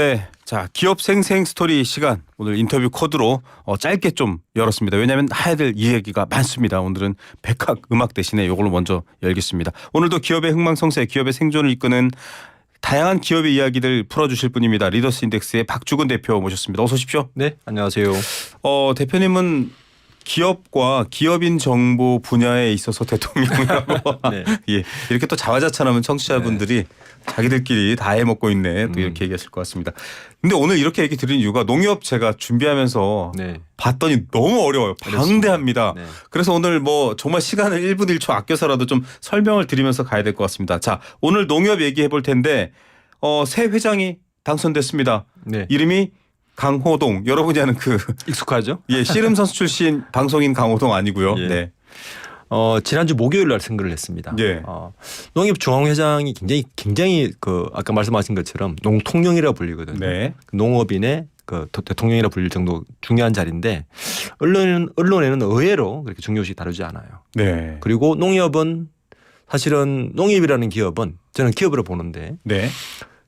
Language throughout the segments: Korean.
네, 자 기업 생생 스토리 시간 오늘 인터뷰 코드로 짧게 좀 열었습니다. 왜냐하면 해야 될 이야기가 많습니다. 오늘은 백학 음악 대신에 이걸로 먼저 열겠습니다. 오늘도 기업의 흥망성쇠, 기업의 생존을 이끄는 다양한 기업의 이야기들 풀어주실 분입니다. 리더스 인덱스의 박주근 대표 모셨습니다. 어서 오십시오. 네, 안녕하세요. 대표님은 기업과 기업인 정보 분야에 있어서 대통령이라고 네. 예, 이렇게 또 자화자찬하면 청취자분들이 자기들끼리 다 해먹고 있네 또 이렇게 얘기하실 것 같습니다. 근데 오늘 이렇게 얘기 드린 이유가 농협 제가 준비하면서 네. 봤더니 너무 어려워요. 방대합니다. 네. 그래서 오늘 뭐 정말 시간을 1분 1초 아껴서라도 좀 설명을 드리면서 가야 될 것 같습니다. 자, 오늘 농협 얘기해 볼 텐데 새 회장이 당선됐습니다. 네. 이름이 강호동. 여러분이 아는 그 익숙하죠? 예, 씨름 선수 출신 방송인 강호동 아니고요. 예. 네. 지난주 목요일 날 선거를 했습니다. 예. 농협중앙회장이 굉장히 그 아까 말씀하신 것처럼 농통령이라 불리거든요. 네. 농업인의 그 대통령이라 불릴 정도 중요한 자리인데 언론에는 의외로 그렇게 중요시 다루지 않아요. 네. 그리고 농협은 사실은 농협이라는 기업은 저는 기업으로 보는데 네.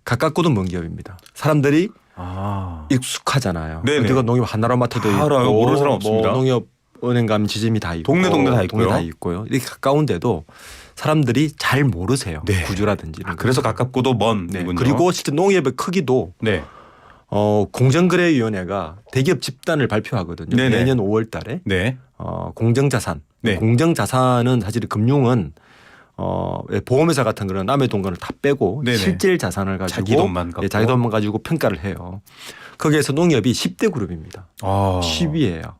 가깝고도 먼 기업입니다. 사람들이 아. 익숙하잖아요. 네네. 어디가 농협 하나로마트도 다 있고 알아요. 모르는 사람 없습니다. 뭐 농협 은행 가면 지점이 다 있고 동네 다 있고요. 동네 다 있고요. 이렇게 가까운데도 사람들이 잘 모르세요. 네. 구조라든지. 이런 그래서 거. 가깝고도 먼 네. 이군요. 그리고 실제 농협의 크기도 네. 공정거래위원회가 대기업 집단을 발표하거든요. 네네. 내년 5월 달에 네. 공정자산. 네. 공정자산은 사실 금융은 보험회사 같은 그런 남의 돈을 다 빼고 네네. 실질 자산을 가지고 자기 돈만 갖고. 자기 돈만 가지고 평가를 해요. 거기에서 농협이 10대 그룹입니다. 아. 10위예요.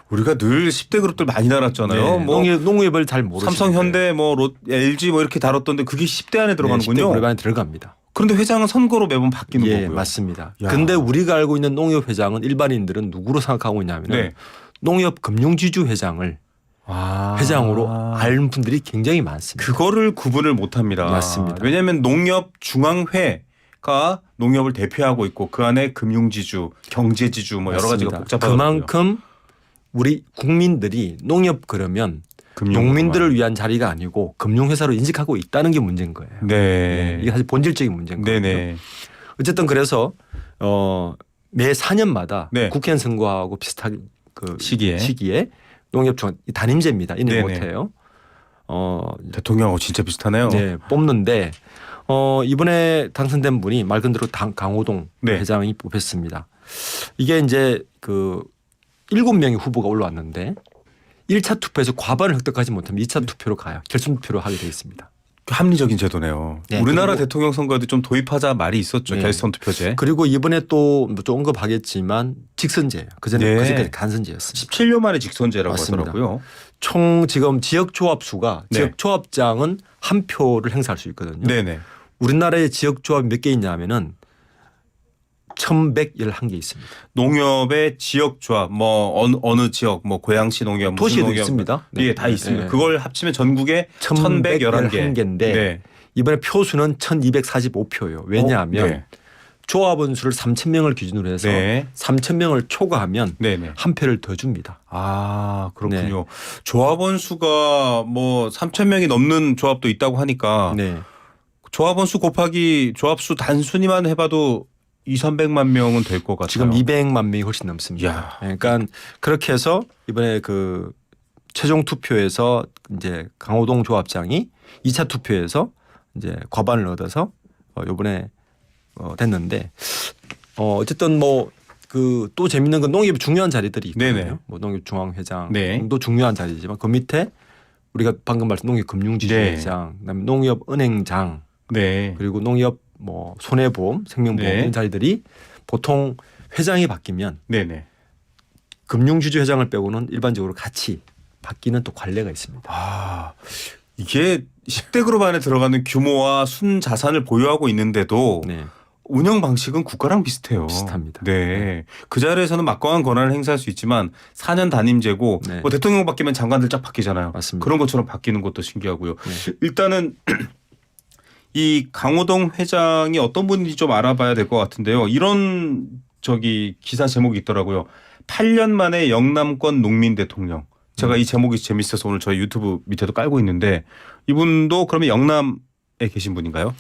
우리가 늘 10대 그룹들 많이 달았잖아요. 뭐 농협을 잘 모르시는 삼성, 현대, 뭐 LG 뭐 이렇게 다뤘던데 그게 10대 안에 들어가는군요. 10대 그룹 안에 들어갑니다. 그런데 회장은 선거로 매번 바뀌는 예, 거고요. 맞습니다. 야. 근데 우리가 알고 있는 농협 회장은 일반인들은 누구로 생각하고 있냐면 네. 농협 금융지주 회장을 회장으로 아는 분들이 굉장히 많습니다. 그거를 구분을 못합니다. 맞습니다. 왜냐하면 농협 중앙회가 농협을 대표하고 있고 그 안에 금융지주, 경제지주 뭐 여러 가지가 맞습니다. 복잡하거든요. 그만큼 우리 국민들이 농협 그러면 농민들을 위한 자리가 아니고 금융회사로 인식하고 있다는 게 문제인 거예요. 네. 이게 사실 본질적인 문제인 거예요. 네네. 어쨌든 그래서 매 4년마다 네. 국회의원 선거하고 비슷한 그 시기에 농협 단임제입니다. 인해 네네. 못해요. 대통령하고 진짜 비슷하네요. 네, 뽑는데 이번에 당선된 분이 말 그대로 강호동 네. 회장이 뽑혔습니다. 이게 이제 그 7명의 후보가 올라왔는데 1차 투표에서 과반을 획득하지 못하면 2차 투표로 가요. 결선 투표로 하게 되어 있습니다. 합리적인 제도네요. 네, 우리나라 그리고 대통령 선거에도 좀 도입하자 말이 있었죠. 네. 결선 투표제. 그리고 이번에 또 언급하겠지만 직선제예요. 그전까지 네. 간선제였습니다. 17년 만에 직선제라고 맞습니다. 하더라고요. 총 지금 지역조합 수가 네. 지역조합장은 한 표를 행사할 수 있거든요. 네네. 우리나라의 지역조합이 몇 개 있냐면은 1111개 있습니다. 농협의 지역 조합 뭐 어느 지역 뭐 고양시 농협 무슨 도시에도 농협 있습니다. 네, 다 있습니다. 그걸 합치면 전국에 1111개인데 네. 이번에 표수는 1245표예요. 왜냐하면 네. 조합원 수를 3,000명을 기준으로 해서 네. 3,000명을 초과하면 네네. 한 표를 더 줍니다. 아 그렇군요. 조합원 수가 뭐 3,000명이 넘는 조합도 있다고 하니까 네. 조합원 수 곱하기 조합 수 단순히만 해봐도 2,300만 명은 될 것 같아요. 지금 200만 명이 훨씬 넘습니다. 이야. 그러니까 그렇게 해서 이번에 그 최종 투표에서 이제 강호동 조합장이 2차 투표에서 이제 과반을 얻어서 이번에 됐는데 어쨌든 뭐 그 또 재밌는 건 농협이 중요한 자리들이 있거든요. 네네. 뭐 농협 중앙회장도 네. 중요한 자리지만 그 밑에 우리가 방금 말씀 농협 금융지주회장, 네. 그다음에 농협 은행장, 네. 그리고 농협 뭐 손해보험, 생명보험 네. 이런 자리들이 보통 회장이 바뀌면 네네. 금융지주 회장을 빼고는 일반적으로 같이 바뀌는 또 관례가 있습니다. 아 이게 10대 그룹 안에 들어가는 규모와 순 자산을 보유하고 있는데도 네, 운영 방식은 국가랑 비슷해요. 비슷합니다. 네. 그 자리에서는 막강한 권한을 행사할 수 있지만 4년 단임제고 네. 뭐 대통령 바뀌면 장관들 쫙 바뀌잖아요. 맞습니다. 그런 것처럼 바뀌는 것도 신기하고요. 네. 일단은 이 강호동 회장이 어떤 분인지 좀 알아봐야 될 것 같은데요. 이런 기사 제목이 있더라고요. 8년 만에 영남권 농민 대통령. 제가 이 제목이 재밌어서 오늘 저희 유튜브 밑에도 깔고 있는데 이분도 그러면 영남에 계신 분인가요?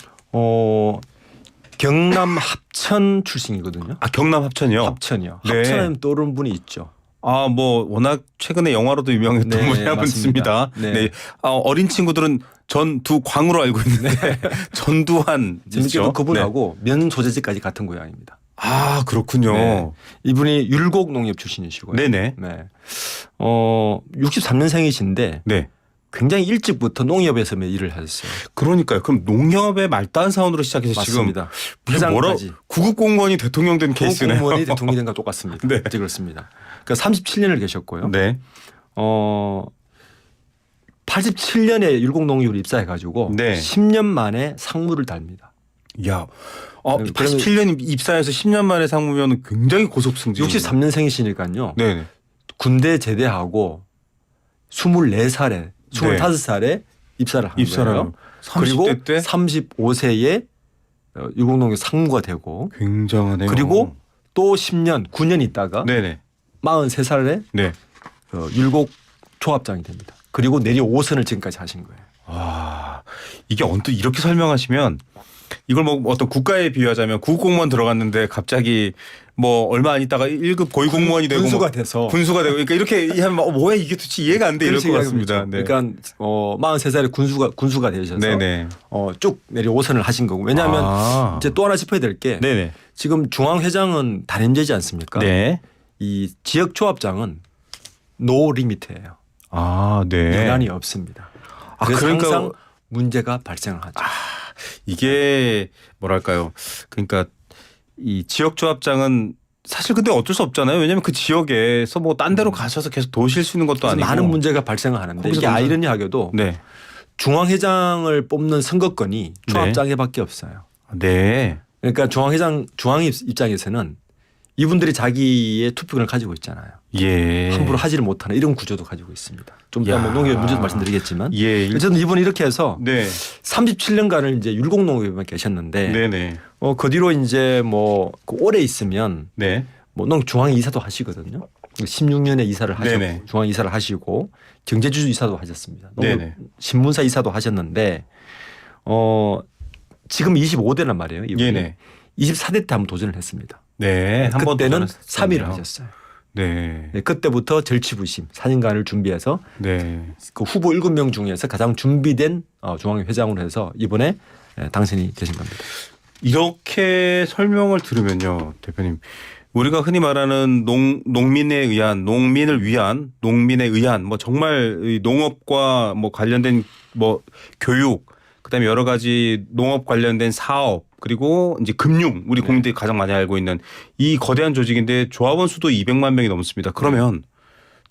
경남 합천 출신이거든요. 아 경남 합천이요. 합천이요. 네. 합천하면 떠오르는 분이 있죠. 아 뭐 워낙 최근에 영화로도 유명했던 네, 분이 한 분 있습니다. 맞습니다. 네. 네. 어린 친구들은 전두광으로 알고 있는데 전두환 재밌게도 있죠? 그분하고 면 소재지까지 같은 고향입니다. 아 그렇군요. 네. 이분이 율곡 농협 출신이시고요. 네네. 네. 63년생이신데 네. 굉장히 일찍부터 농협에서 일을 하셨어요. 그러니까요. 그럼 농협의 말단 사원으로 시작해서 맞습니다. 지금 뭐라 회장까지. 구급 공무원이 대통령 된 케이스네요. 공무원이 대통령이 된 거 똑같습니다. 네. 그렇습니다. 그러니까 37년을 계셨고요. 네. 87년에 율곡농협을 입사해 가지고 네. 10년 만에 상무를 달립니다. 야, 그러면 87년 입사해서 10년 만에 상무면 굉장히 고속 승진. 63년생이시니까요. 네. 군대 제대하고 24살에 25살에 입사를 한 거예요. 그리고 30대 때 35세에 율곡농협 상무가 되고 굉장하네요. 그리고 또 10년 9년 있다가 네네. 43살에 네. 율곡 조합장이 됩니다. 그리고 내리 5선을 지금까지 하신 거예요. 와, 이게 언뜻 이렇게 설명하시면 이걸 뭐 어떤 국가에 비유하자면 국공무원 들어갔는데 갑자기 뭐 얼마 안 있다가 1급 고위공무원이 되고 군수가 뭐 돼서 군수가 되고 그러니까 이렇게 하면 뭐야 이게 도대체 이해가 안 돼 이럴 것 같습니다. 네. 그러니까 43살에 군수가 되셔서 네네. 쭉 내리 5선을 하신 거고 왜냐하면 이제 또 하나 짚어야 될 게 네네. 지금 중앙회장은 단임제지 않습니까? 네. 이 지역 조합장은 노 리미트예요. 아, 네. 연한이 없습니다. 아, 그래서 그러니까 항상 문제가 발생을 하죠. 이게 뭐랄까요? 그러니까 이 지역 조합장은 사실 근데 어쩔 수 없잖아요. 왜냐하면 그 지역에서 뭐 딴 데로 가셔서 계속 도실 수 있는 것도 그래서 아니고 많은 문제가 발생을 하는데 거기서 이게 문제- 아이러니하게도 네. 중앙회장을 뽑는 선거권이 조합장에밖에 없어요. 네. 그러니까 중앙 입장에서는 이분들이 자기의 투표권을 가지고 있잖아요. 예. 함부로 하지를 못하는 이런 구조도 가지고 있습니다. 좀 이따 야. 뭐 농협 문제도 말씀드리겠지만 예. 어쨌든 이분이 이렇게 해서 네. 37년간을 이제 율곡농협에만 계셨는데 네네. 그 뒤로 이제 뭐 오래 있으면 네. 뭐 중앙 이사도 하시거든요. 16년에 이사를 하셨고 네네. 중앙 이사를 하시고 경제주주 이사도 하셨습니다. 네네. 신문사 이사도 하셨는데 지금 25대란 말이에요. 이분이. 예네. 24대 때 한번 도전을 했습니다. 네. 한번 그때는 도전했었네요. 3위를 하셨어요. 네. 네, 그때부터 절치부심 4년간을 준비해서 네. 그 후보 7명 중에서 가장 준비된 중앙회 회장으로 해서 이번에 당선이 되신 겁니다. 이렇게 설명을 들으면요, 대표님. 우리가 흔히 말하는 농민을 위한 농민에 의한 뭐 정말 이 농업과 뭐 관련된 뭐 교육 그다음에 여러 가지 농업 관련된 사업 그리고 이제 금융 우리 국민들이 가장 많이 알고 있는 이 거대한 조직인데 조합원 수도 200만 명이 넘습니다. 그러면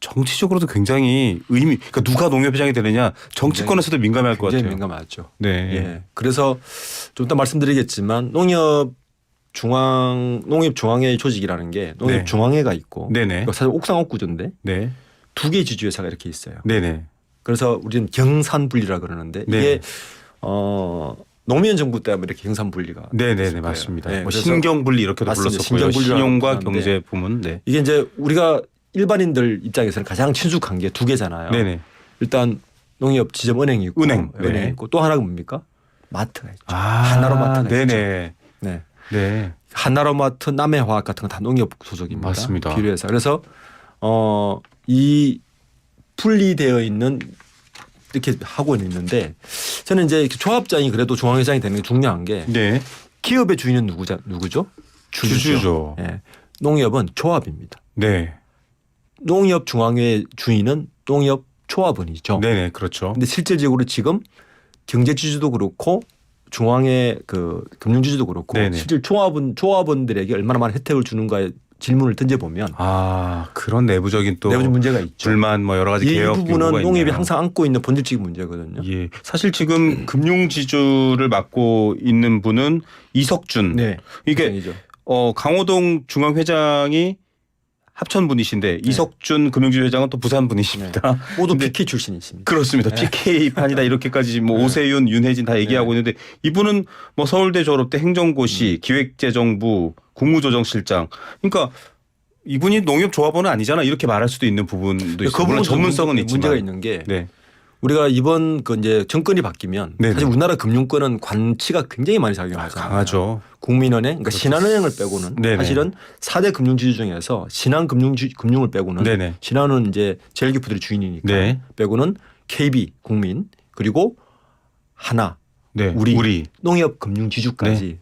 정치적으로도 굉장히 그러니까 누가 농협회장이 되느냐 정치권에서도 민감할 것 굉장히 같아요. 민감하죠. 네. 예. 그래서 좀 이따 말씀드리겠지만 농협 중앙회 조직이라는 게 농협 네. 중앙회가 있고 네네. 이거 사실 옥상옥 구조인데 네. 두 개의 지주회사가 이렇게 있어요. 네네. 그래서 우리는 경산분리라 그러는데 네. 이게 노무현 정부 때 이렇게 경산분리가 네네네 됐을 거예요. 맞습니다. 네, 뭐 그래서 신경분리 이렇게도 맞습니다. 불렀었고요. 신경분리라고 신용과 부르는데 경제 부문. 네. 이게 이제 우리가 일반인들 입장에서는 가장 친숙한 게 두 개잖아요. 네네. 일단 농협 지점은행이 있고 은행. 네. 은행이 있고 또 하나가 뭡니까? 마트가 있죠. 아, 한나로마트가 네네. 있죠. 네. 네. 한나로마트, 남해화학 같은 건 다 농협 소속입니다. 맞습니다. 비료회사. 그래서 이 분리되어 있는 이렇게 하고 있는데 저는 이제 조합장이 그래도 중앙회장이 되는 게 중요한 게 네. 기업의 주인은 누구죠? 주주죠. 예. 농협은 조합입니다. 네. 농협 중앙회 주인은 농협 조합원이죠. 네네. 그렇죠. 근데 실질적으로 지금 경제주주도 그렇고 중앙의 그 금융주주도 그렇고 네네. 실질 조합원들에게 얼마나 많은 혜택을 주는가에 질문을 던져보면 아, 그런 내부적인 또 내부적인 문제가 있죠. 불만 뭐 여러 가지 이 개혁 부분은 요구가 농협이 있네요. 항상 안고 있는 본질적인 문제거든요. 예. 사실 지금 금융지주를 맡고 있는 분은 이석준. 네. 이게 회장이죠. 강호동 중앙회장이 합천 분이신데 이석준 금융지주 회장은 또 부산 분이십니다. 모두 근데 PK 출신이십니다. 그렇습니다. PK 판이다 이렇게까지 뭐 오세윤, 윤혜진 다 얘기하고 있는데 이분은 뭐 서울대 졸업대 행정고시, 기획재정부, 국무조정실장. 그러니까 이분이 농협조합원은 아니잖아 이렇게 말할 수도 있는 부분도 있어요. 물론 전문성은 있지만 문제가 있는 게 네. 우리가 이번 그 이제 정권이 바뀌면 네네. 사실 우리나라 금융권은 관치가 굉장히 많이 작용하잖아요. 강하죠. 국민은행, 그러니까 신한은행을 빼고는 네네. 사실은 4대 금융지주 중에서 신한금융을 빼고는 네네. 신한은 이제 제일기업들의 주인이니까 네. 빼고는 KB 국민 그리고 하나 네. 우리 농협금융지주까지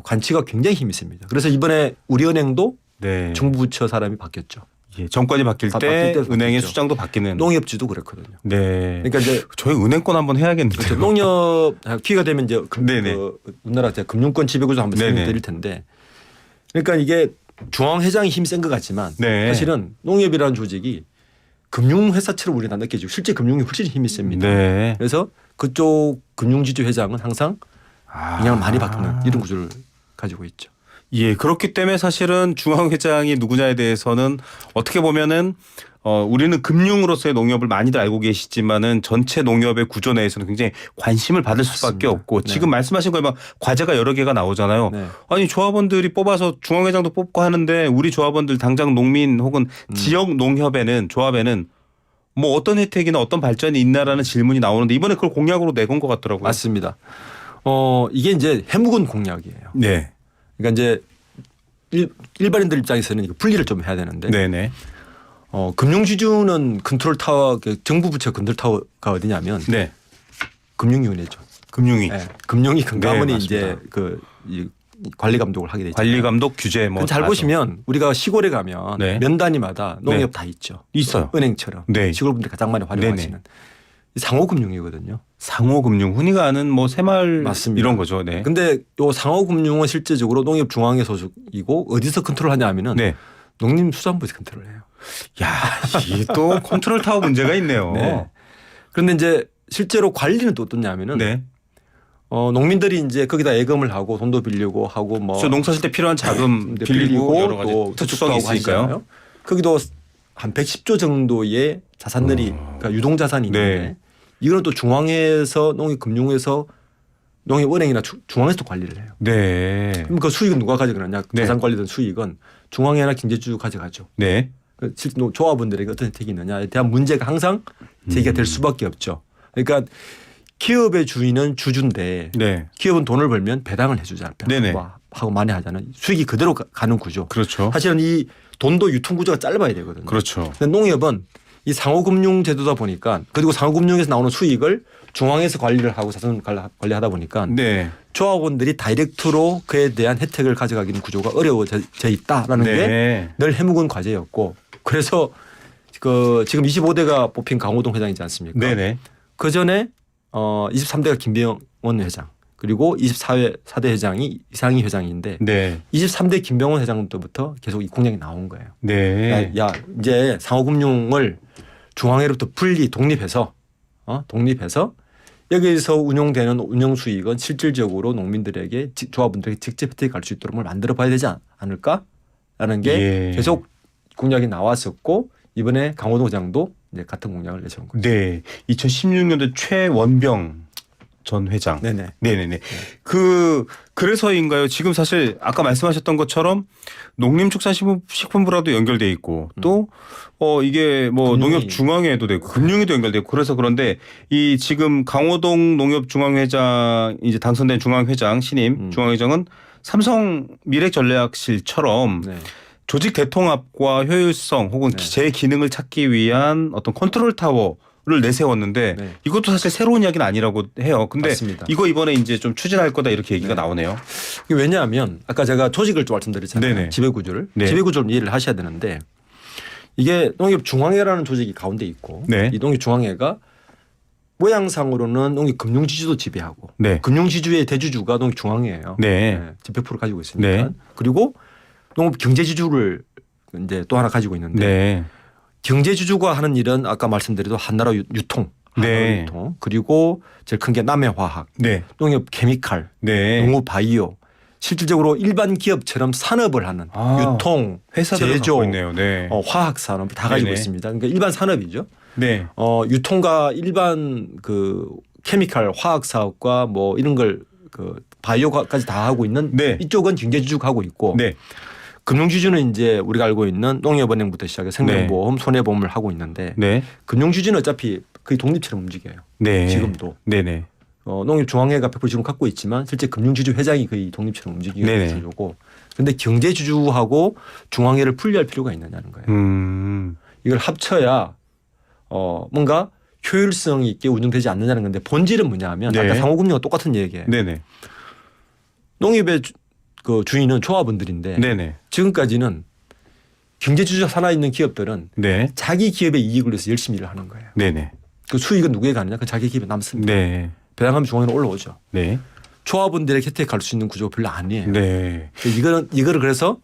관치가 굉장히 힘이 셉니다. 그래서 이번에 우리은행도 네. 정부 부처 사람이 바뀌었죠. 예, 정권이 바뀔 바뀔 때 때 은행의 바뀌죠. 수장도 바뀌는. 농협지도 그렇거든요. 네. 그러니까 이제 저희 은행권 한번 해야겠는데요. 그렇죠. 농협 기회가 되면 이제 네네. 우리나라 금융권 지배구조 한번 네네. 설명드릴 텐데, 그러니까 이게 중앙회장이 힘이 센 것 같지만 네. 사실은 농협이라는 조직이 금융회사처럼 우리가 느껴지고 실제 금융이 훨씬 힘이 셉니다. 네. 그래서 그쪽 금융지주 회장은 항상 영향을 많이 아. 받는 이런 구조를 가지고 있죠. 예, 그렇기 때문에 사실은 중앙회장이 누구냐에 대해서는 어떻게 보면은 우리는 금융으로서의 농협을 많이들 알고 계시지만은 전체 농협의 구조 내에서는 굉장히 관심을 받을 수밖에 맞습니다. 없고 네. 지금 말씀하신 거에 막 과제가 여러 개가 나오잖아요. 네. 아니 조합원들이 뽑아서 중앙회장도 뽑고 하는데 우리 조합원들 당장 농민 혹은 지역 농협에는 조합에는 뭐 어떤 혜택이나 어떤 발전이 있나라는 질문이 나오는데 이번에 그걸 공약으로 내건 것 같더라고요. 맞습니다. 이게 이제 해묵은 공약이에요. 네, 그러니까 이제 일반인들 입장에서는 이거 분리를 좀 해야 되는데 네, 네, 금융지주는 컨트롤 타워, 정부 부처 컨트롤 타워가 어디냐면 네. 금융위원회죠. 금융위, 네. 금융위 금감원이 네, 이제 이 관리 감독을 하게 되죠. 관리 감독 규제 뭐 잘 다 보시면 우리가 시골에 가면 네. 면 단위마다 농협 네. 다 있죠. 있어요. 은행처럼 네. 시골 분들이 가장 많이 활용하시는 네네. 상호금융이거든요. 상호금융 흔히가 아는 뭐 새마을 맞습니다. 이런 거죠. 네. 근데 요 상호금융은 실제적으로 농협 중앙회 소속이고 어디서 컨트롤하냐 하면은 네. 농림수산부에서 컨트롤해요. 야, 이게 또 컨트롤 타워 문제가 있네요. 네. 그런데 이제 실제로 관리는 또 어떠냐면은 네. 농민들이 이제 거기다 예금을 하고 돈도 빌리고 하고 뭐 저 농사 질 때 필요한 자금 빌리고 여러 가지 또 특수성이 저축도 하고 있으니까요. 하시잖아요. 거기도 한 110조 정도의 자산들이 그러니까 유동 자산이 있는데 네. 이거는 또 중앙에서 농협금융에서 농협은행이나 중앙에서 또 관리를 해요. 네. 그럼 그 수익은 누가 가져가느냐? 네. 자산 관리된 수익은 중앙회나 경제주 가져가죠. 네. 조합원들에게 어떤 혜택이 있느냐에 대한 문제가 항상 제기가 될 수밖에 없죠. 그러니까 기업의 주인은 주주인데 네. 기업은 돈을 벌면 배당을 해주잖아요. 네네. 하고 많이 하잖아요. 수익이 그대로 가는 구조. 그렇죠. 사실은 이 돈도 유통 구조가 짧아야 되거든요. 그렇죠. 근데 농협은 이 상호금융 제도다 보니까 그리고 상호금융에서 나오는 수익을 중앙에서 관리를 하고 자산 관리하다 보니까 네. 조합원들이 다이렉트로 그에 대한 혜택을 가져가기는 구조가 어려워져 있다라는 게 네. 늘 해묵은 과제였고 그래서 지금 25대가 뽑힌 강호동 회장이지 않습니까? 네네. 그 전에 23대가 김병원 회장 그리고 24대 회장이 이상희 회장인데 네. 23대 김병원 회장 때부터 계속 이 공약이 나온 거예요. 네. 야 이제 상호금융을 중앙회로부터 독립해서 여기서 운용되는 운영 수익은 실질적으로 농민들에게 조합원들에게 직접 혜택이 갈 수 있도록 만들어 봐야 되지 않을까라는 게 예. 계속 공약이 나왔었고 이번에 강호동 회장도 이제 같은 공약을 내세운 거죠. 네. 2016년도 최원병 전 회장. 네네. 네네네. 그래서인가요? 지금 사실 아까 말씀하셨던 것처럼 농림축산식품부라도 연결돼 있고 또 이게 뭐 금융위. 농협중앙회도 되고 금융위도 연결돼 있고 그래서 그런데 이 지금 강호동 농협중앙회장 이제 당선된 중앙회장 신임 중앙회장은 삼성 미래전략실처럼 네. 조직 대통합과 효율성 혹은 네. 제 기능을 찾기 위한 어떤 컨트롤 타워를 내세웠는데 네. 이것도 사실 새로운 이야기는 아니라고 해요. 근데 맞습니다. 이거 이번에 이제 좀 추진할 거다 이렇게 얘기가 네. 나오네요. 이게 왜냐하면 아까 제가 조직을 좀 말씀드렸잖아요. 네네. 지배구조를. 네. 지배구조를 이해를 하셔야 되는데 이게 농협중앙회라는 조직이 가운데 있고 네. 이 농협중앙회가 모양상으로는 농협금융지주도 지배하고 네. 금융지주의 대주주가 농협중앙회예요. 네. 지배표를 가지고 있으니까. 네. 그리고 농협경제지주를 이제 또 하나 가지고 있는데 네. 경제지주가 하는 일은 아까 말씀드린 한나라 유통, 한나라 네. 유통 그리고 제일 큰 게 남해화학, 네. 농협 케미칼, 네. 농후바이오 실질적으로 일반 기업처럼 산업을 하는 유통, 회사들을 제조, 갖고 있네요. 네. 화학 산업 다 가지고 네네. 있습니다. 그러니까 일반 산업이죠. 네. 유통과 일반 케미칼 화학 사업과 뭐 이런 걸 바이오까지 다 하고 있는 네. 이쪽은 경제지주가 하고 있고 네. 금융지주는 이제 우리가 알고 있는 농협은행부터 시작해 생명보험, 손해보험을 하고 있는데 네. 금융지주는 어차피 거의 독립처럼 움직여요. 네. 지금도. 네네. 농협중앙회가 100% 지금 갖고 있지만 실제 금융지주 회장이 거의 독립처럼 움직이고 네네. 있고 그런데 경제지주하고 중앙회를 분리할 필요가 있느냐는 거예요. 이걸 합쳐야 뭔가 효율성 있게 운영되지 않느냐는 건데 본질은 뭐냐면 네. 아까 상호금융과 똑같은 얘기예요. 네네. 농협의 그 주인은 조합원들인데 네네. 지금까지는 경제주주가 살아있는 기업들은 네. 자기 기업의 이익을 위해서 열심히 일을 하는 거예요. 네네. 그 수익은 누구에 가느냐? 그 자기 기업에 남습니다. 네. 배당하면 중앙회로 올라오죠. 네. 조합원들에게 혜택할 수 있는 구조가 별로 아니에요. 네. 이거를 그래서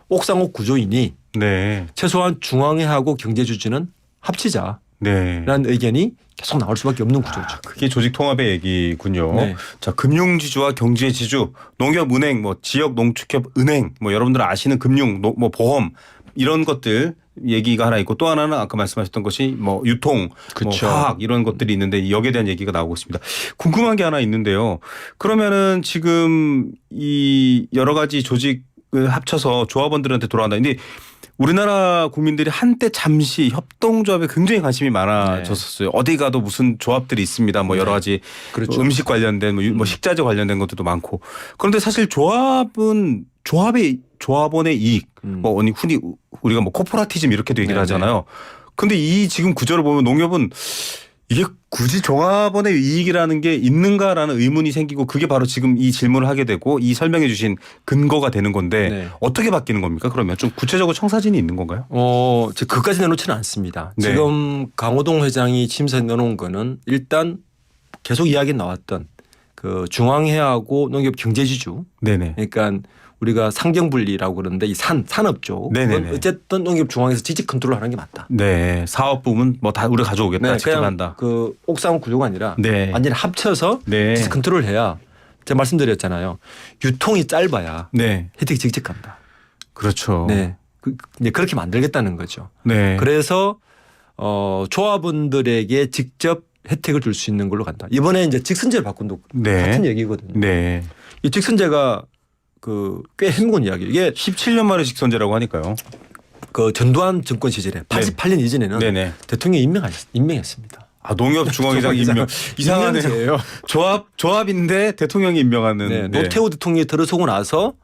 옥상옥 구조이니 네. 최소한 중앙회하고 경제주주는 합치자라는 네. 의견이 계속 나올 수밖에 없는 구조죠. 그게 조직 통합의 얘기군요. 네. 자, 금융지주와 경제지주, 농협, 은행, 뭐 지역 농축협, 은행, 뭐 여러분들 아시는 금융, 뭐 보험 이런 것들 얘기가 하나 있고 또 하나는 아까 말씀하셨던 것이 뭐 유통, 뭐 그쵸. 화학 이런 것들이 있는데 여기에 대한 얘기가 나오고 있습니다. 궁금한 게 하나 있는데요. 그러면은 지금 이 여러 가지 조직을 합쳐서 조합원들한테 돌아간다. 근데 우리나라 국민들이 한때 잠시 협동조합에 굉장히 관심이 많아졌었어요. 어디 가도 무슨 조합들이 있습니다. 뭐 여러 가지 그렇죠. 음식 관련된 뭐 식자재 관련된 것들도 많고. 그런데 사실 조합은 조합원의 이익, 뭐 흔히 우리가 뭐 코퍼라티즘 이렇게도 얘기를 네네. 하잖아요. 근데 이 지금 구조를 보면 농협은 이게 굳이 조합원의 이익이라는 게 있는가라는 의문이 생기고 그게 바로 지금 이 질문을 하게 되고 이 설명해 주신 근거가 되는 건데 네. 어떻게 바뀌는 겁니까? 그러면 좀 구체적으로 청사진이 있는 건가요? 그까지 내놓지는 않습니다. 네. 지금 강호동 회장이 취임사에 내놓은 거는 일단 계속 이야기 나왔던 그 중앙회하고 농협 경제지주 네네. 그러니까 우리가 상경분리라고 그러는데 이 산업쪽 네네네. 어쨌든 농협 중앙에서 지직 컨트롤하는 게 맞다. 네. 사업 부문 뭐 다 우리가 가져오겠다. 직접 그냥 한다. 그 옥상 구조가 아니라 네. 완전히 합쳐서 네. 지직 컨트롤을 해야 제가 말씀드렸잖아요. 유통이 짧아야 네. 혜택이 직접 간다. 그렇죠. 네. 이제 그렇게 만들겠다는 거죠. 네. 그래서 조합원들에게 직접 혜택을 줄 수 있는 걸로 간다. 이번에 이제 직선제를 바꾼도 네. 같은 얘기거든요. 네. 이 직선제가 꽤 해묵은 이야기. 이게 17년 만에 직선제라고 하니까요. 그 전두환 정권 시절에 88년 이전에는 네네. 대통령이 임명했습니다. 아, 농협 중앙회장 임명. 이상하네요. 임명제예요. 조합인데 대통령이 임명하는. 네. 노태우 대통령이 들어서고 나서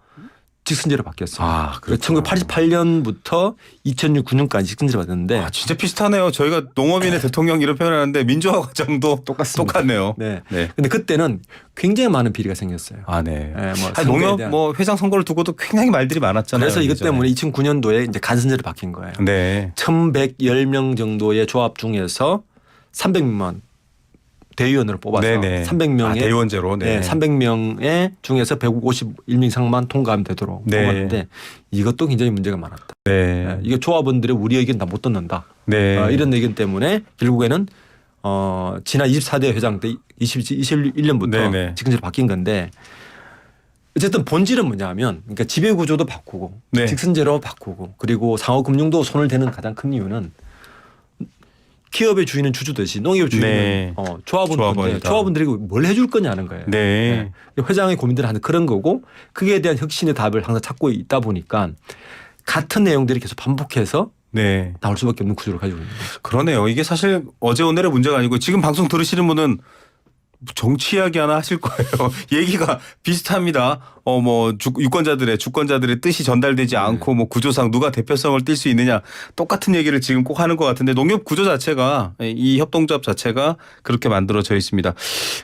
직선제로 바뀌었어요. 아, 그래서 1988년부터 2009년까지 직선제를 받았는데 아, 진짜 비슷하네요. 저희가 농업인의 대통령 이런 표현을 하는데 민주화 과정도 똑같습니다. 똑같네요. 네. 네. 근데 그때는 굉장히 많은 비리가 생겼어요. 아, 네. 네, 뭐 아니, 농협 뭐 회장 선거를 두고도 굉장히 말들이 많았잖아요. 그래서 이것 예전에. 때문에 2009년도에 이제 간선제로 바뀐 거예요. 네. 1110명 정도의 조합 중에서 300명 대의원으로 뽑아서 네네. 300명의 아, 대의원제로. 네. 300명의 중에서 151명 이상만 통과하면 되도록 네. 뽑았는데 이것도 굉장히 문제가 많았다. 네. 이게 조합원들의 우리 의견 다 못 듣는다. 네. 이런 의견 때문에 결국에는 지난 24대 회장 때 21년부터 네네. 직선제로 바뀐 건데 어쨌든 본질은 뭐냐면 그러니까 지배 구조도 바꾸고 네. 직선제로 바꾸고 그리고 상호금융도 손을 대는 가장 큰 이유는 기업의 주인은 주주듯이 농협 주인은 네. 조합원인데 조합원이다. 조합원들에게 뭘 해줄 거냐는 거예요. 네. 회장의 고민들을 하는 그런 거고 그에 대한 혁신의 답을 항상 찾고 있다 보니까 같은 내용들이 계속 반복해서 네. 나올 수밖에 없는 구조를 가지고 있는 거죠. 그러네요. 이게 사실 어제 오늘의 문제가 아니고 지금 방송 들으시는 분은 정치 이야기 하나 하실 거예요. 얘기가 비슷합니다. 뭐 주권자들의 뜻이 전달되지 않고 뭐 구조상 누가 대표성을 띨 수 있느냐 똑같은 얘기를 지금 꼭 하는 것 같은데 농협 구조 자체가 이 협동조합 자체가 그렇게 만들어져 있습니다.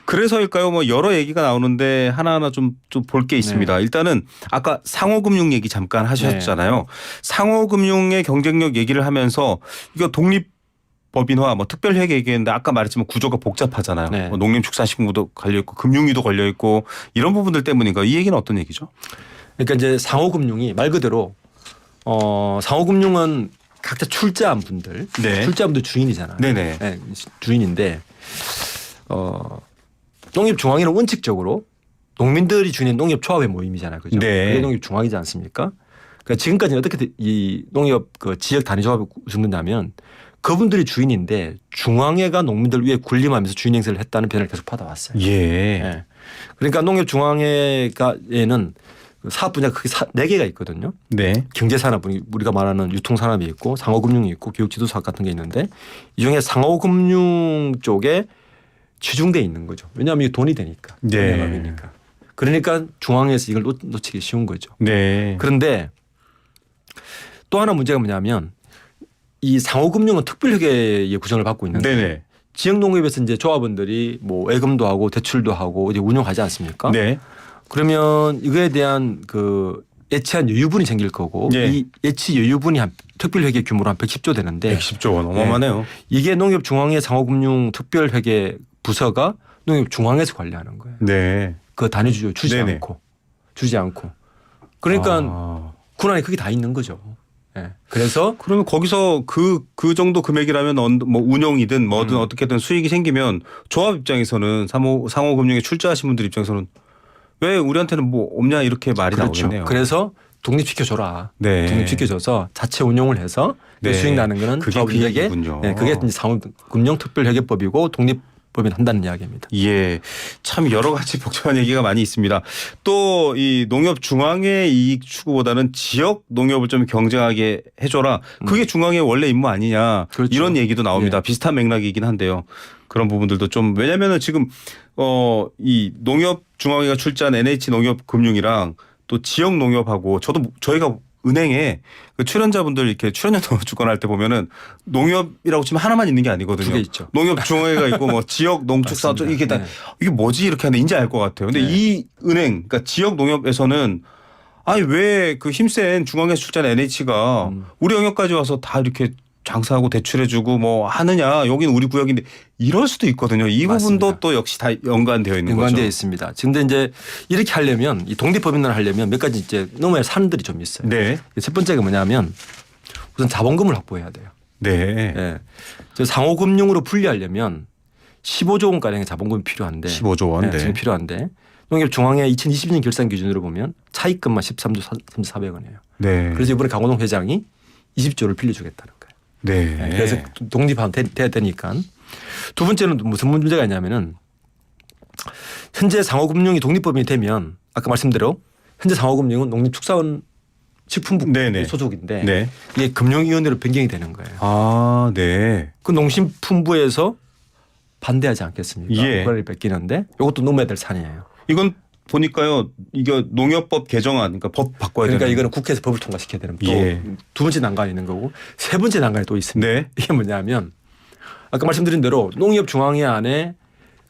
그래서일까요? 뭐 여러 얘기가 나오는데 하나하나 좀 볼 게 있습니다. 네. 일단은 아까 상호금융 얘기 잠깐 하셨잖아요. 상호금융의 경쟁력 얘기를 하면서 이거 법인화, 뭐 특별회계 얘기했는데 아까 말했지만 구조가 복잡하잖아요. 네. 뭐 농림축산식품도 걸려 있고 금융위도 걸려 있고 이런 부분들 때문인가? 이 얘기는 어떤 얘기죠? 그러니까 이제 상호금융이 말 그대로 상호금융은 각자 출자한 분들, 네. 출자한 분들 주인이잖아요. 네네. 네, 주인인데 농협중앙회는 원칙적으로 농민들이 주인인 농협조합의 모임이잖아요, 그죠? 네. 그게 농협중앙이지 않습니까? 그러니까 지금까지 어떻게 이 농협 그 지역 단위 조합이 구성됐냐면 그분들이 주인인데 중앙회가 농민들 위해 군림하면서 주인 행세를 했다는 변을 계속 받아왔어요. 예. 예. 그러니까 농협중앙회에는 사업 분야가 크게 4개가 있거든요. 네. 경제산업, 우리가 말하는 유통산업이 있고 상호금융이 있고 교육지도사업 같은 게 있는데 이 중에 상호금융 쪽에 치중돼 있는 거죠. 왜냐하면 이게 돈이 되니까. 네. 돈이니까. 그러니까 중앙에서 이걸 놓치기 쉬운 거죠. 네. 그런데 또 하나 문제가 뭐냐면 이 상호금융은 특별회계의 구성을 받고 있는데 네네. 지역농협에서 이제 조합원들이 뭐 예금도 하고 대출도 하고 이제 운영하지 않습니까? 네. 그러면 이거에 대한 그 예치한 여유분이 생길 거고 네. 이 예치 여유분이 한 특별회계 규모로 한 110조 되는데 110조 원 어마어마하네요. 이게 농협중앙회 상호금융 특별회계 부서가 농협중앙에서 관리하는 거예요. 네. 그 단위 주주 네네. 주지 않고 그러니까 아. 군안에 그게 다 있는 거죠. 예. 그래서 그러면 거기서 그 정도 금액이라면 뭐 운영이든 뭐든 어떻게든 수익이 생기면 조합 입장에서는 상호금융에 출자하신 분들 입장에서는 왜 우리한테는 뭐 없냐 이렇게 말이 그렇죠. 나오겠네요. 그래서 독립시켜줘라. 네. 독립시켜줘서 자체 운용을 해서 네. 수익 나는 거는 그게 그 조합원들에게 얘기군요. 네, 그게 이제 상호금융특별회계법이고 독립법인 한다는 이야기입니다. 예, 참 여러 가지 복잡한 얘기가 많이 있습니다. 또 이 농협 중앙의 이익 추구보다는 지역 농협을 좀 경쟁하게 해줘라. 그게 중앙의 원래 임무 아니냐. 그렇죠. 이런 얘기도 나옵니다. 예. 비슷한 맥락이긴 한데요. 그런 부분들도 좀 왜냐면은 지금 이 농협 중앙회가 출자한 NH 농협 금융이랑 또 지역 농협하고 저희가 은행에 그 출연자분들 이렇게 출연료 넣어주거나 할 때 보면은 농협이라고 치면 하나만 있는 게 아니거든요. 두 개 있죠. 농협 중앙회가 있고 뭐 지역 농축사 맞습니다. 이게 다 네. 이게 뭐지 이렇게 하는데 인지 알 것 같아요. 근데 네. 이 은행 그러니까 지역 농협에서는 아니 왜 그 힘센 중앙에서 출자한 NH가 우리 영역까지 와서 다 이렇게 장사하고 대출해주고 뭐 하느냐 여기는 우리 구역인데 이럴 수도 있거든요. 이 맞습니다. 부분도 또 역시 다 연관되어 있는 연관되어 거죠. 있습니다. 근데 이제 이렇게 하려면 이 독립법인을 하려면 몇 가지 이제 넘어야 할 사안들이 좀 있어요. 네, 첫 번째가 뭐냐면 우선 자본금을 확보해야 돼요. 네, 예. 저 상호금융으로 분리하려면 15조 원 가량의 자본금이 필요한데 15조 원. 네, 네. 지금 필요한데 농협중앙회 2020년 결산 기준으로 보면 차입금만 13조 3,400원이에요. 네, 그래서 이번에 강호동 회장이 20조를 빌려주겠다는 거예요. 네. 네, 그래서 독립하면 돼야 되니까. 두 번째는 무슨 문제가 있냐면은 현재 상호금융이 독립법인이 되면 아까 말씀대로 현재 상호금융은 농림축산식품부 네네. 소속인데 네. 이게 금융위원회로 변경이 되는 거예요. 아, 네. 그 농심품부에서 반대하지 않겠습니까? 예. 권리를 뺏기는데 이것도 넘어야 될 산이에요. 이건 보니까요, 이거 농협법 개정안, 그러니까 법 바꿔야 그러니까 되는. 이거는 국회에서 법을 통과시켜야 되는 또 예. 두 번째 난관이 있는 거고 세 번째 난관이 또 있습니다. 네. 이게 뭐냐면 아까 말씀드린 대로 농협중앙회 안에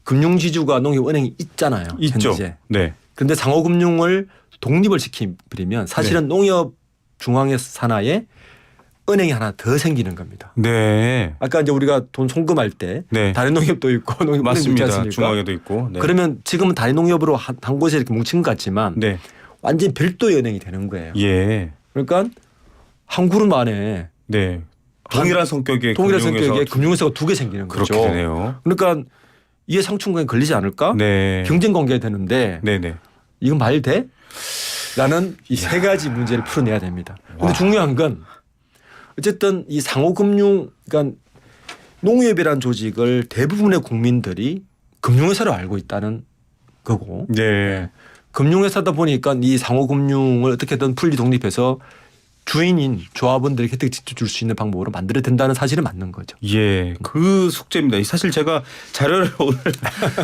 금융지주가 농협은행이 있잖아요. 있죠. 현재. 네. 그런데 상호금융을 독립을 시키면 사실은 농협중앙회 산하에 은행이 하나 더 생기는 겁니다. 네. 아까 이제 우리가 돈 송금할 때 네. 다른 농협도 있고 농협은행도 있지 맞습니다. 않습니까? 중앙에도 있고. 네. 그러면 지금은 다른 농협으로 한 곳에 이렇게 뭉친 것 같지만 네. 완전 별도의 은행이 되는 거예요. 예. 그러니까 한 그룹 안에 네. 동일한 성격의 동일한 금융회사 성격의 금융회사가 두 개 생기는 그렇게 거죠. 되네요. 그러니까 이해 상충권에 걸리지 않을까? 네. 경쟁 관계가 되는데 네네. 이건 말 돼? 라는 이 세 가지 문제를 풀어내야 됩니다. 그런데 중요한 건 어쨌든 이 상호금융 그러니까 농협이라는 조직을 대부분의 국민들이 금융회사로 알고 있다는 거고 네. 금융회사다 보니까 이 상호금융을 어떻게든 분리 독립해서 주인인 조합원들에게 혜택 줄 수 있는 방법으로 만들어야 된다는 사실은 맞는 거죠. 예, 그 숙제입니다. 사실 제가 자료를 오늘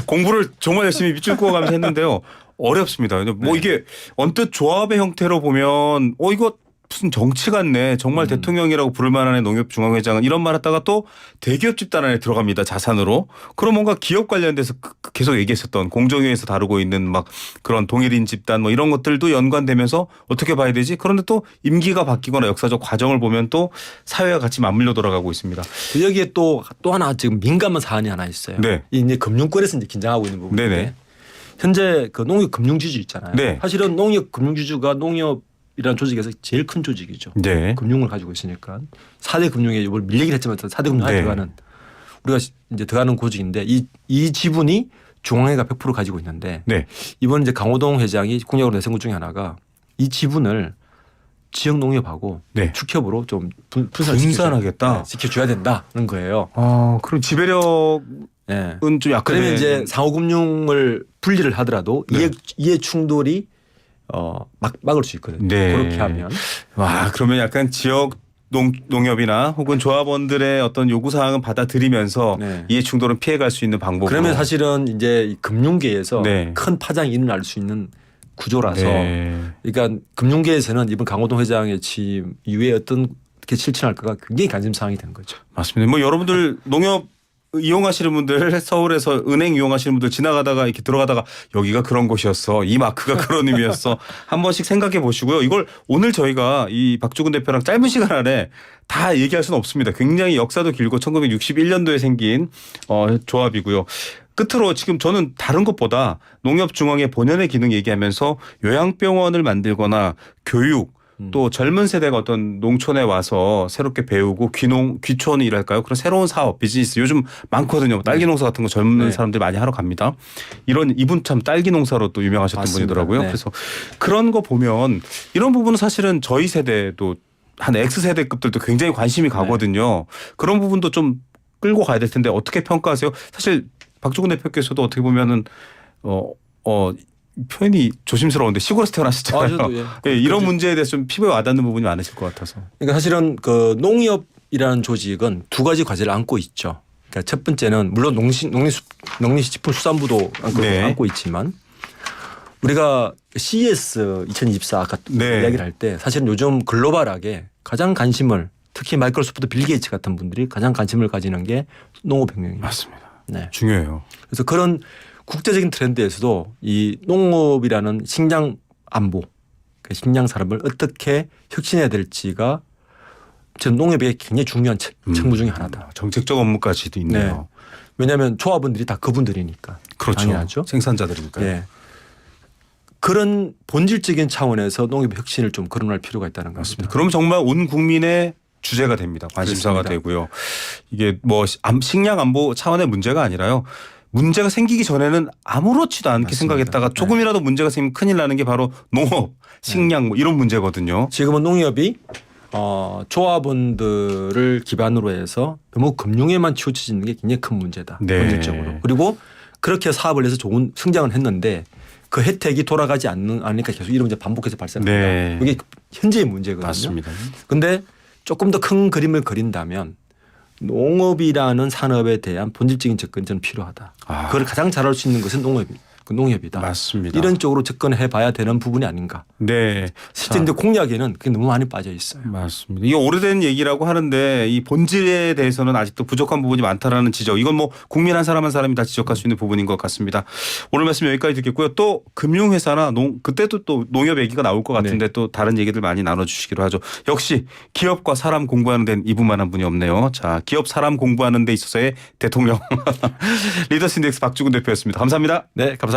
공부를 정말 열심히 밑줄 그어가면서 했는데요. 어렵습니다. 뭐 네. 이게 언뜻 조합의 형태로 보면 이거 무슨 정치 같네. 정말 대통령이라고 부를 만한 농협중앙회장은 이런 말 하다가 또 대기업 집단 안에 들어갑니다. 자산으로. 그럼 뭔가 기업 관련돼서 계속 얘기했었던 공정위에서 다루고 있는 막 그런 동일인 집단 뭐 이런 것들도 연관되면서 어떻게 봐야 되지? 그런데 또 임기가 바뀌거나 역사적 과정을 보면 또 사회와 같이 맞물려 돌아가고 있습니다. 여기에 또 하나 지금 민감한 사안이 하나 있어요. 네. 이제 금융권에서 이제 긴장하고 있는 부분인데 네네. 현재 그 농협 금융지주 있잖아요. 네. 사실은 농협 금융지주가 농협이라는 조직에서 제일 큰 조직이죠. 네. 금융을 가지고 있으니까 4대 금융에 이걸 밀리긴 했지만 4대 금융 안에 네. 들어가는 우리가 이제 들어가는 조직인데 이 지분이 중앙회가 100% 가지고 있는데 네. 이번 이제 강호동 회장이 공약으로 내세운 것 중에 하나가 이 지분을 지역 농협하고 네. 축협으로 좀 분산하겠다. 지켜줘야 된다는 거예요. 그럼 지배력은 네. 좀 약간 그러면 이제 상호금융을 분리를 하더라도 네. 이해 충돌이 막을 수 있거든요. 네. 그렇게 하면 와, 그러면 약간 지역 농협이나 혹은 조합원들의 어떤 요구 사항은 받아들이면서 네. 이해 충돌은 피해갈 수 있는 방법으로. 그러면 사실은 이제 이 금융계에서 네. 큰 파장이 일어날 수 있는 구조라서 네. 그러니까 금융계에서는 이번 강호동 회장의 취임 이후에 어떤 게 실천할까가 굉장히 관심사항이 된 거죠. 맞습니다. 뭐 여러분들 농협 이용하시는 분들 서울에서 은행 이용하시는 분들 지나가다가 이렇게 들어가다가 여기가 그런 곳이었어. 이 마크가 그런 의미였어. 한 번씩 생각해 보시고요. 이걸 오늘 저희가 이 박주근 대표랑 짧은 시간 안에 다 얘기할 수는 없습니다. 굉장히 역사도 길고 1961년도에 생긴 조합이고요. 끝으로 지금 저는 다른 것보다 농협중앙회 본연의 기능 얘기하면서 요양병원을 만들거나 교육 또 젊은 세대가 어떤 농촌에 와서 새롭게 배우고 귀촌이랄까요? 그런 새로운 사업, 비즈니스 요즘 많거든요. 딸기 농사 같은 거 젊은 네. 사람들 많이 하러 갑니다. 이분 참 딸기 농사로 또 유명하셨던 맞습니다. 분이더라고요. 네. 그래서 그런 거 보면 이런 부분은 사실은 저희 세대도 한 X세대급들도 굉장히 관심이 가거든요. 그런 부분도 좀 끌고 가야 될 텐데 어떻게 평가하세요? 사실 박주근 대표께서도 어떻게 보면은 표현이 조심스러운데 시골에서 태어나셨잖아요. 저도, 예, 이런 문제에 대해서 좀 피부에 와닿는 부분이 많으실 것 같아서. 그러니까 사실은 그 농협이라는 조직은 두 가지 과제를 안고 있죠. 그러니까 첫 번째는 물론 농림식품수산부도 네. 안고 있지만 우리가 CES 2024 아까 네. 이야기를 할 때 사실은 요즘 글로벌하게 가장 관심을 특히 마이크로소프트 빌 게이츠 같은 분들이 가장 관심을 가지는 게 농업혁명입니다. 맞습니다. 네. 중요해요. 그래서 그런 국제적인 트렌드에서도 이 농업이라는 식량 안보, 그 식량 산업을 어떻게 혁신해야 될지가 저는 농업의 굉장히 중요한 책무 중에 하나다. 정책적 업무까지도 있네요. 네. 왜냐하면 조합원들이 다 그분들이니까. 그렇죠. 당연하죠. 생산자들이니까요. 네. 그런 본질적인 차원에서 농업 혁신을 좀 거론할 필요가 있다는 것 같습니다. 그럼 정말 온 국민의 주제가 됩니다. 관심사가 그렇습니다. 되고요. 이게 뭐 식량 안보 차원의 문제가 아니라요. 문제가 생기기 전에는 아무렇지도 않게 맞습니다. 생각했다가 네. 조금이라도 문제가 생기면 큰일 나는 게 바로 농업, 식량 뭐 이런 문제거든요. 지금은 농협이 조합원들을 기반으로 해서 너무 금융에만 치우쳐지는 게 굉장히 큰 문제다. 네. 본질적으로. 그리고 그렇게 사업을 해서 좋은 성장을 했는데 그 혜택이 돌아가지 않으니까 계속 이런 문제 반복해서 발생합니다. 네. 이게 현재의 문제거든요. 맞습니다. 그런데 조금 더 큰 그림을 그린다면 농업이라는 산업에 대한 본질적인 접근이 저는 필요하다. 아. 그걸 가장 잘할 수 있는 것은 농협이다. 맞습니다. 이런 쪽으로 접근해 봐야 되는 부분이 아닌가. 네. 실제 근데 공약에는 그게 너무 많이 빠져 있어요. 맞습니다. 이게 오래된 얘기라고 하는데 이 본질에 대해서는 아직도 부족한 부분이 많다라는 지적. 이건 뭐 국민 한 사람 한 사람이 다 지적할 수 있는 부분인 것 같습니다. 오늘 말씀 여기까지 듣겠고요. 또 금융회사나 그때도 또 농협 얘기가 나올 것 같은데 또 다른 얘기들 많이 나눠주시기로 하죠. 역시 기업과 사람 공부하는 데는 이분만한 분이 없네요. 자, 기업 사람 공부하는 데 있어서의 대통령 리더스 인덱스 박주근 대표였습니다. 감사합니다. 네, 감사합니다.